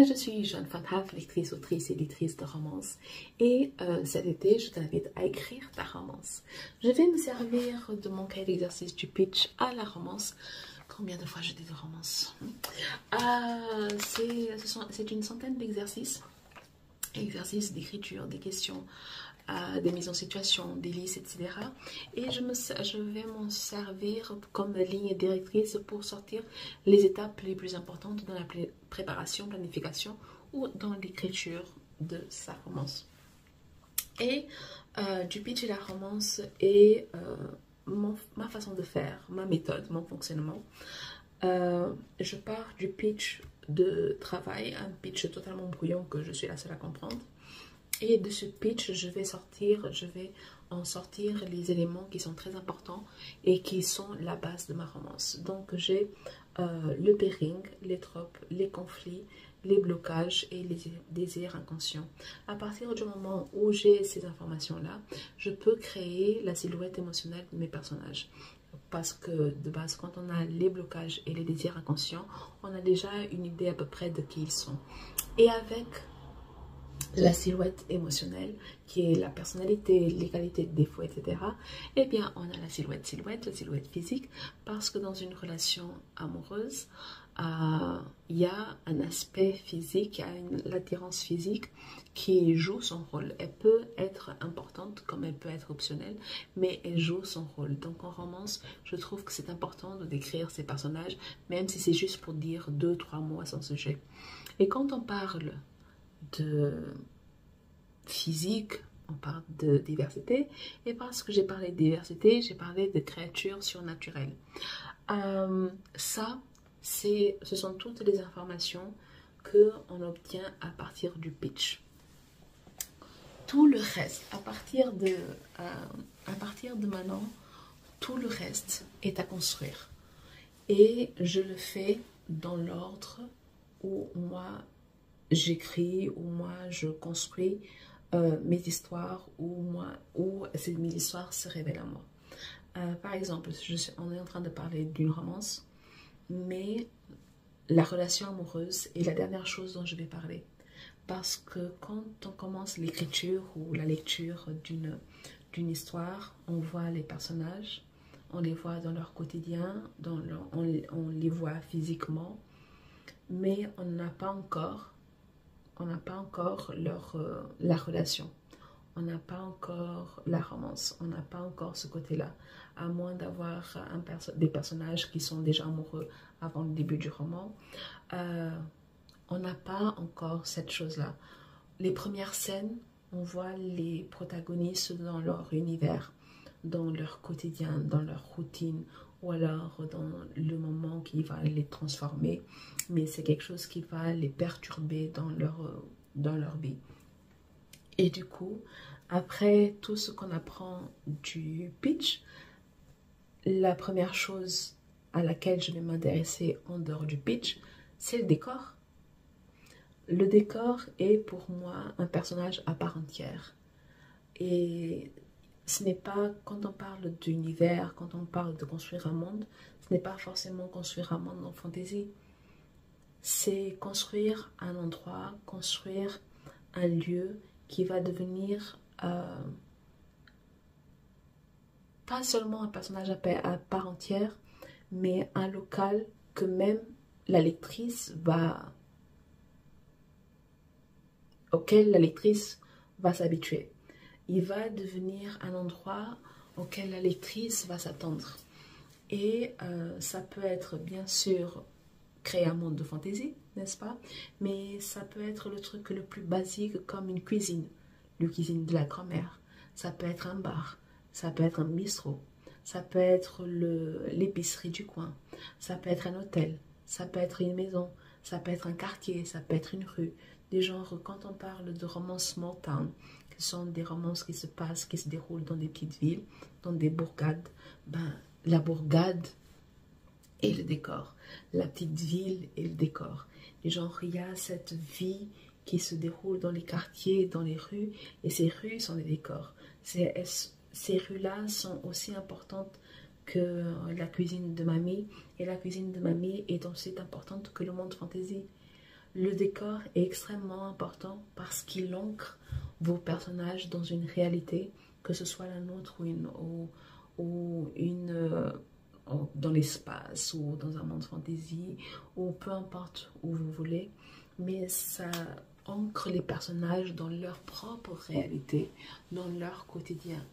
Je suis Joanne Fanhaf, lectrice, autrice, éditrice de romances. Et cet été, je t'invite à écrire ta romance. Je vais me servir de mon cahier d'exercice du pitch à la romance. Combien de fois je dis de romance? C'est une centaine d'exercices. Exercices d'écriture, des questions, des mises en situation, des listes, etc. Et je vais m'en servir comme ligne directrice pour sortir les étapes les plus importantes dans la préparation, planification ou dans l'écriture de sa romance. Et du pitch et la romance est ma façon de faire, ma méthode, mon fonctionnement. Je pars du pitch de travail, un pitch totalement brouillon que je suis la seule à comprendre. Et de ce pitch, je vais en sortir les éléments qui sont très importants et qui sont la base de ma romance. Donc j'ai le pairing, les tropes, les conflits, les blocages et les désirs inconscients. À partir du moment où j'ai ces informations-là, je peux créer la silhouette émotionnelle de mes personnages. Parce que de base, quand on a les blocages et les désirs inconscients, on a déjà une idée à peu près de qui ils sont. Et avec la silhouette émotionnelle, qui est la personnalité, les qualités, les défauts, etc. Eh bien, on a la silhouette physique, parce que dans une relation amoureuse, il y a un aspect physique, il y a l'attirance physique qui joue son rôle. Elle peut être importante comme elle peut être optionnelle, mais elle joue son rôle. Donc en romance, je trouve que c'est important de décrire ces personnages, même si c'est juste pour dire 2-3 mots à son sujet. Et quand on parle de physique, on parle de diversité, et parce que j'ai parlé de diversité, j'ai parlé de créatures surnaturelles. Ce sont toutes les informations qu'on obtient à partir du pitch. Tout le reste, à partir de maintenant, tout le reste est à construire. Et je le fais dans l'ordre où moi j'écris, où moi je construis mes histoires, où mes histoires se révèlent à moi. Par exemple, on est en train de parler d'une romance, mais la relation amoureuse est la dernière chose dont je vais parler. Parce que quand on commence l'écriture ou la lecture d'une histoire, on voit les personnages, on les voit dans leur quotidien, on les voit physiquement, mais on n'a pas encore la relation, on n'a pas encore la romance, on n'a pas encore ce côté-là, à moins d'avoir des personnages qui sont déjà amoureux avant le début du roman. On n'a pas encore cette chose-là. Les premières scènes, on voit les protagonistes dans leur univers, dans leur quotidien, dans leur routine, ou alors dans le moment qui va les transformer, mais c'est quelque chose qui va les perturber dans leur vie. Et du coup, après tout ce qu'on apprend du pitch, la première chose à laquelle je vais m'intéresser en dehors du pitch, c'est le décor. Le décor est pour moi un personnage à part entière. Et ce n'est pas, quand on parle d'univers, quand on parle de construire un monde, ce n'est pas forcément construire un monde en fantaisie. C'est construire un endroit, construire un lieu qui va devenir pas seulement un personnage à part entière, mais un local que même la lectrice auquel la lectrice va s'habituer. Il va devenir un endroit auquel la lectrice va s'attendre. Et ça peut être bien sûr créer un monde de fantaisie, n'est-ce pas? Mais ça peut être le truc le plus basique comme une cuisine, la cuisine de la grand-mère. Ça peut être un bar, ça peut être un bistrot, ça peut être l'épicerie du coin, ça peut être un hôtel, ça peut être une maison, ça peut être un quartier, ça peut être une rue. Des genres, quand on parle de romance small town, qui sont des romances qui se déroulent dans des petites villes, dans des bourgades, la bourgade et le décor, la petite ville et le décor. Et genre, il y a cette vie qui se déroule dans les quartiers, dans les rues, et ces rues sont des décors. Ces rues-là sont aussi importantes que la cuisine de mamie, et la cuisine de mamie est aussi importante que le monde fantasy. Le décor est extrêmement important parce qu'il ancre vos personnages dans une réalité, que ce soit la nôtre dans l'espace ou dans un monde fantasy ou peu importe où vous voulez, mais ça ancre les personnages dans leur propre réalité, dans leur quotidien.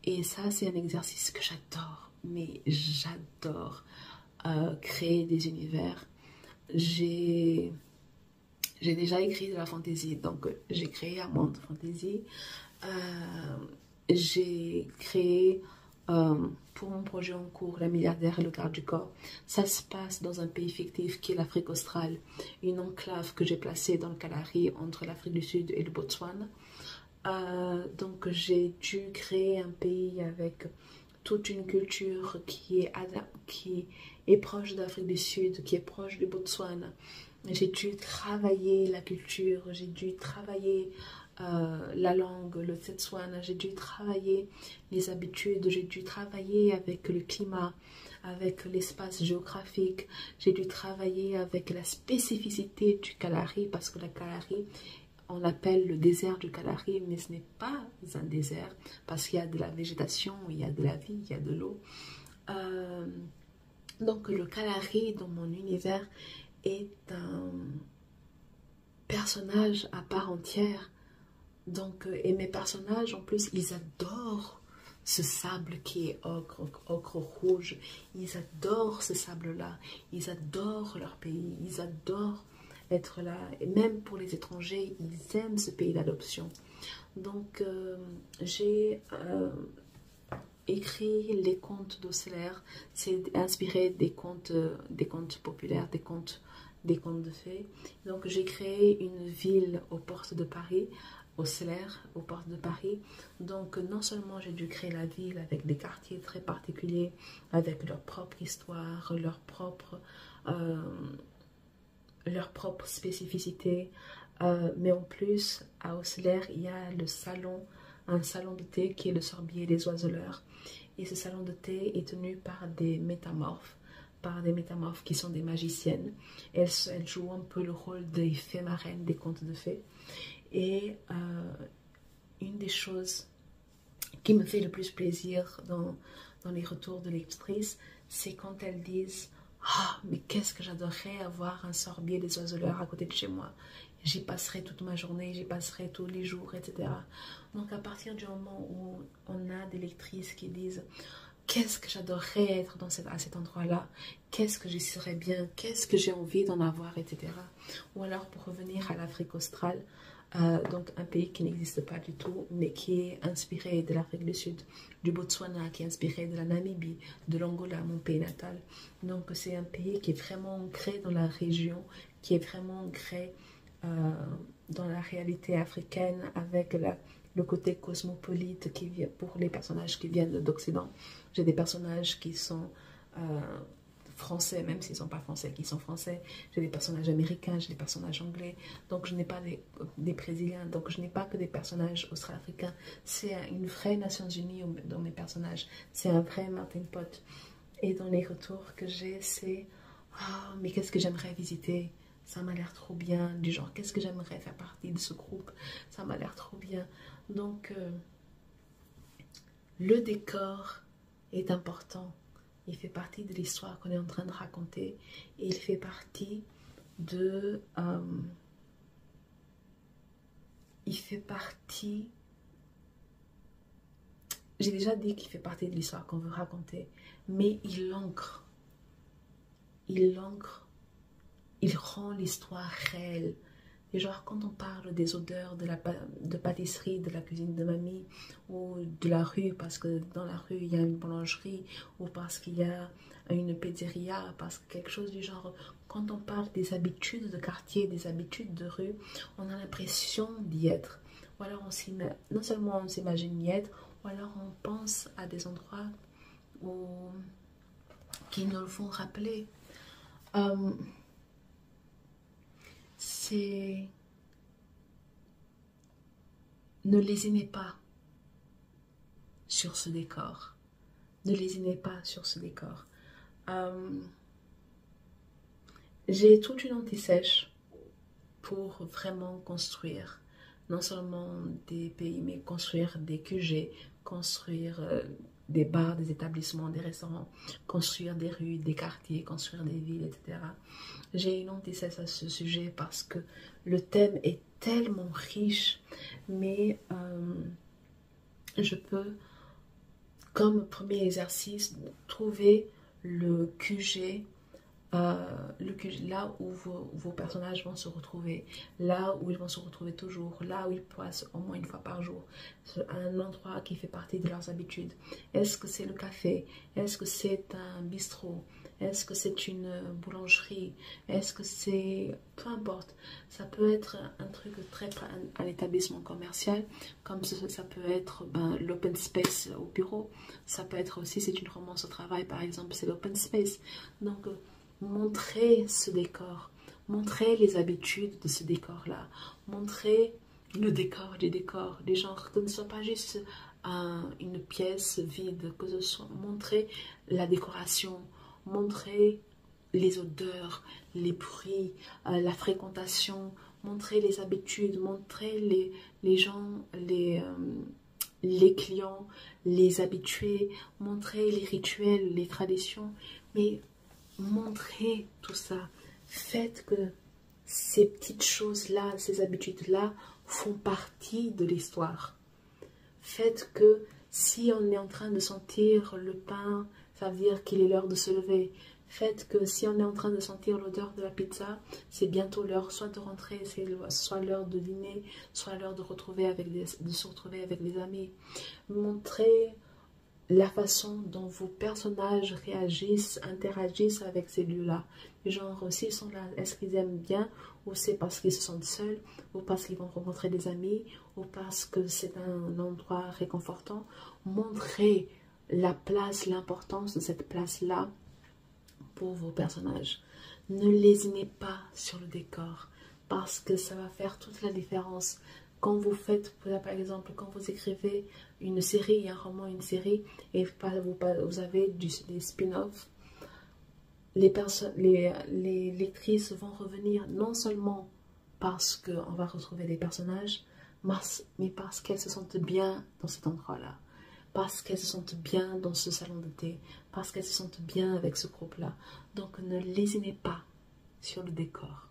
Et ça, c'est un exercice que j'adore, mais j'adore créer des univers. J'ai déjà écrit de la fantasy, donc j'ai créé un monde de fantasy. J'ai créé pour mon projet en cours, La milliardaire et le garde du corps. Ça se passe dans un pays fictif qui est l'Afrique australe, une enclave que j'ai placée dans le Kalahari entre l'Afrique du Sud et le Botswana. Donc j'ai dû créer un pays avec toute une culture qui est proche d'Afrique du Sud, qui est proche du Botswana. J'ai dû travailler la culture, j'ai dû travailler la langue, le Setswana, j'ai dû travailler les habitudes, j'ai dû travailler avec le climat, avec l'espace géographique, j'ai dû travailler avec la spécificité du Kalahari, parce que la Kalahari, on l'appelle le désert du Kalahari, mais ce n'est pas un désert, parce qu'il y a de la végétation, il y a de la vie, il y a de l'eau. Donc le Kalahari dans mon univers est un personnage à part entière. Donc, et mes personnages, en plus, ils adorent ce sable qui est ocre rouge. Ils adorent ce sable-là. Ils adorent leur pays. Ils adorent être là. Et même pour les étrangers, ils aiment ce pays d'adoption. Donc, j'ai écrit les contes d'Osler. C'est inspiré des contes populaires, des contes de fées. Donc, j'ai créé une ville aux portes de Paris, Osler, aux portes de Paris. Donc non seulement j'ai dû créer la ville avec des quartiers très particuliers, avec leur propre histoire, leur propre spécificité, mais en plus à Osler il y a un salon de thé qui est le Sorbier des Oiseleurs, et ce salon de thé est tenu par des métamorphes, qui sont des magiciennes. Elles jouent un peu le rôle des fées marraines des contes de fées. Et une des choses qui me fait le plus plaisir dans les retours de lectrices, c'est quand elles disent « Ah, mais qu'est-ce que j'adorerais avoir un Sorbier des Oiseleurs à côté de chez moi. J'y passerai toute ma journée, j'y passerai tous les jours, etc. » Donc à partir du moment où on a des lectrices qui disent « Qu'est-ce que j'adorerais être à cet endroit-là, qu'est-ce que j'y serais bien, qu'est-ce que j'ai envie d'en avoir, etc. » Ou alors pour revenir à l'Afrique australe, donc un pays qui n'existe pas du tout, mais qui est inspiré de l'Afrique du Sud, du Botswana, qui est inspiré de la Namibie, de l'Angola, mon pays natal. Donc c'est un pays qui est vraiment ancré dans la région, qui est vraiment ancré dans la réalité africaine, avec le côté cosmopolite qui vient pour les personnages qui viennent d'Occident. J'ai des personnages qui sont français, même s'ils ne sont pas français, qui sont français. J'ai des personnages américains, j'ai des personnages anglais. Donc je n'ai pas des Brésiliens, donc je n'ai pas que des personnages australo-africains. C'est une vraie Nations Unies dans mes personnages. C'est un vrai Martin Pot. Et dans les retours que j'ai, c'est « Ah, mais qu'est-ce que j'aimerais visiter ?» Ça m'a l'air trop bien. Du genre, qu'est-ce que j'aimerais faire partie de ce groupe? Ça m'a l'air trop bien. Donc, le décor est important. Il fait partie de l'histoire qu'on est en train de raconter. Et il fait partie de... J'ai déjà dit qu'il fait partie de l'histoire qu'on veut raconter. Mais il l'ancre. Il rend l'histoire réelle. Et genre, quand on parle des odeurs de pâtisserie, de la cuisine de mamie, ou de la rue, parce que dans la rue, il y a une boulangerie, ou parce qu'il y a une pizzeria, parce que quelque chose du genre, quand on parle des habitudes de quartier, des habitudes de rue, on a l'impression d'y être. Ou alors, non seulement on s'imagine y être, ou alors on pense à des endroits qui nous le font rappeler. Ne lésinez pas sur ce décor. Ne lésinez pas sur ce décor. J'ai toute une anti-sèche pour vraiment construire non seulement des pays, mais construire des QG, construire des bars, des établissements, des restaurants, construire des rues, des quartiers, construire des villes, etc. J'ai une antithèse à ce sujet parce que le thème est tellement riche, mais je peux, comme premier exercice, trouver le QG, là où vos personnages vont se retrouver, là où ils vont se retrouver toujours, là où ils passent au moins une fois par jour, un endroit qui fait partie de leurs habitudes. Est-ce que c'est le café? Est-ce que c'est un bistrot? Est-ce que c'est une boulangerie? Est-ce que c'est... Peu importe. Ça peut être un truc très... un établissement commercial, comme ça peut être l'open space au bureau. Ça peut être aussi, c'est une romance au travail, par exemple, c'est l'open space. Donc, montrez ce décor. Montrez les habitudes de ce décor-là. Montrez le décor des décors. Les gens, que ce ne soit pas juste une pièce vide, que ce soit... Montrez la décoration. Montrer les odeurs, les bruits, la fréquentation, montrer les habitudes, montrer les gens, les clients, les habitués, montrer les rituels, les traditions, mais montrez tout ça. Faites que ces petites choses-là, ces habitudes-là font partie de l'histoire. Faites que si on est en train de sentir le pain, ça veut dire qu'il est l'heure de se lever. Faites que si on est en train de sentir l'odeur de la pizza, c'est bientôt l'heure soit de rentrer, c'est soit l'heure de dîner, soit l'heure de se retrouver avec des amis. Montrez la façon dont vos personnages réagissent, interagissent avec ces lieux-là. Genre, s'ils sont là, est-ce qu'ils aiment bien, ou c'est parce qu'ils se sentent seuls, ou parce qu'ils vont rencontrer des amis, ou parce que c'est un endroit réconfortant. Montrez la place, l'importance de cette place-là pour vos personnages. Ne lésinez pas sur le décor, parce que ça va faire toute la différence. Quand vous faites, par exemple, quand vous écrivez une série, un roman, une série, et vous avez des spin-offs, les lectrices vont revenir non seulement parce qu'on va retrouver des personnages, mais parce qu'elles se sentent bien dans cet endroit-là, parce qu'elles se sentent bien dans ce salon de thé, parce qu'elles se sentent bien avec ce groupe-là. Donc ne lésinez pas sur le décor.